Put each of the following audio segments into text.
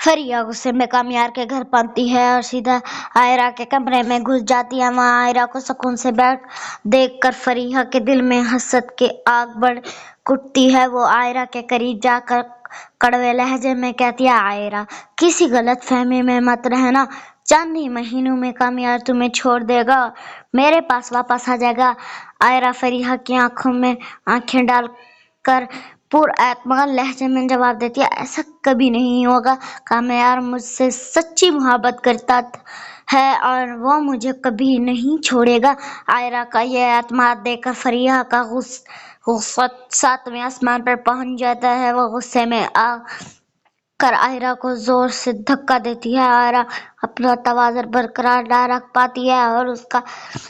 फरिया गुस्से में कामयार के घर पहुंचती है और सीधा आयरा के कमरे में घुस जाती है। वहाँ आयरा को सुकून से बैठ देखकर फरिया के दिल में हसरत की आग बढ़ उठती है। वो आयरा के करीब जाकर कड़वे लहजे में कहती है, आयरा किसी गलत फहमी में मत रहना, चंद ही महीनों में कामयार तुम्हें छोड़ देगा, मेरे पास वापस आ जाएगा। आयरा फरिया की आंखों में आंखें डालकर पुरएतमाद लहजे में जवाब देती है, ऐसा कभी नहीं होगा, कामयार मुझसे सच्ची मोहब्बत करता है और वो मुझे कभी नहीं छोड़ेगा। आयरा का यह एतमाद देखकर फरिया का गुस्सा सातवें आसमान पर पहुंच जाता है। वो गुस्से में आकर आयरा को जोर से धक्का देती है। आयरा अपना तवाज़ुन बरकरार ना रख पाती है और उसका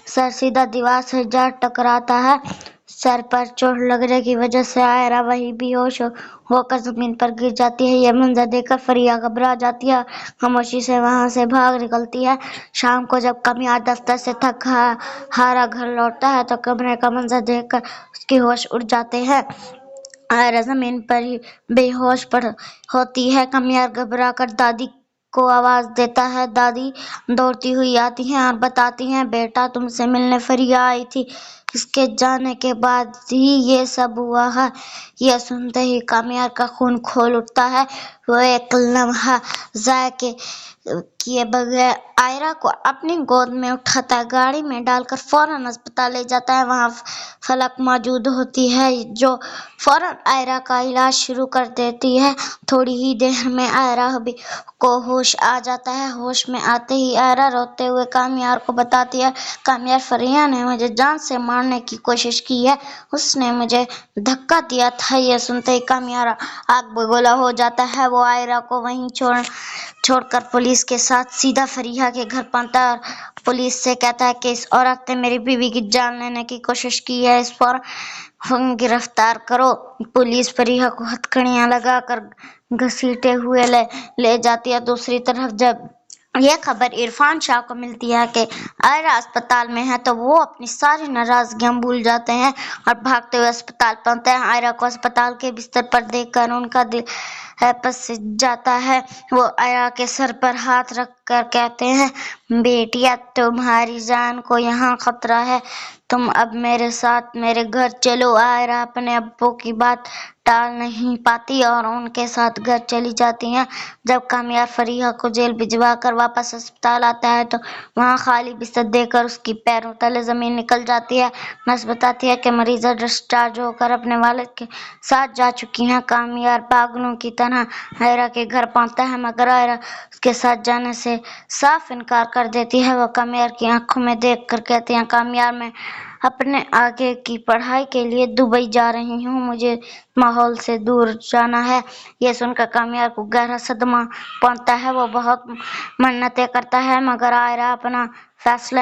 सर सीधा दीवार से जा टकराता है। सर पर चोट लगने की वजह से आयरा वहीं बेहोश होकर जमीन पर गिर जाती है। यह मंजर देखकर फरिया घबरा जाती है, खामोशी से वहां से भाग निकलती है। शाम को जब कामयार दफ्तर से थक हारा घर लौटता है तो कमरे का मंजर देखकर उसके होश उड़ जाते हैं। आयरा जमीन पर ही बेहोश पड़ होती है। कामयार घबरा कर दादी को आवाज देता है। दादी दौड़ती हुई आती हैं और बताती हैं, बेटा तुमसे मिलने फरिया आई थी, इसके जाने के बाद ही ये सब हुआ है। यह सुनते ही कामयार का खून खोल उठता है। वो एक लम्हा ज़ाया किए बगैर आयरा को अपनी गोद में उठाता है, गाड़ी में डालकर फौरन अस्पताल ले जाता है। वहाँ फलक मौजूद होती है जो फौरन आयरा का इलाज शुरू कर देती है। थोड़ी ही देर में आयरा को होश आ जाता है। होश में आते ही आयरा रोते हुए कामयार को बताती है, कामयार फरिया ने मुझे जान से मारने की कोशिश की है, उसने मुझे धक्का दिया था। यह सुनते ही कामयार आग बगोला हो जाता है। वो आयरा को वहीं छोड़कर पुलिस के साथ सीधा फरिया के घर पहुंचता है और पुलिस से कहता है कि इस औरत ने मेरी बीवी की जान लेने की कोशिश की है, इस पर गिरफ्तार करो। पुलिस फरिया को हथकड़ियां लगाकर घसीटे हुए ले जाती है। दूसरी तरफ जब यह खबर इरफान शाह को मिलती है कि आयरा अस्पताल में है तो वो अपनी सारी नाराजगियां भूल जाते हैं और भागते हुए अस्पताल पहुंचते हैं। आयरा को अस्पताल के बिस्तर पर देखकर उनका दिल पस जाता है। वो आयरा के सर पर हाथ रख कर कहते हैं, बेटिया तुम्हारी जान को यहाँ खतरा है, तुम अब मेरे साथ मेरे घर चलो। आयरा अपने अब्बू की बात टाल नहीं पाती और उनके साथ घर चली जाती हैं। जब कामयार फरिया को जेल भिजवा कर वापस अस्पताल आता है तो वहाँ खाली बिस्तर देकर उसकी पैरों तले जमीन निकल जाती है। नर्स बताती है कि मरीजा डिस्चार्ज होकर अपने वालिद के साथ जा चुकी हैं। कामयार पागलों की तरह आयरा के घर पहुंचता है मगर आयरा उसके साथ जाने से साफ इनकार कर देती है। वो कामयार की आंखों में देख कर कहती है, कामयार मैं अपने आगे की पढ़ाई के लिए दुबई जा रही हूँ, मुझे माहौल से दूर जाना है। यह सुनकर कामयार को गहरा सदमा पहुंचता है। वो बहुत मन्नतें करता है मगर आयरा अपना फैसला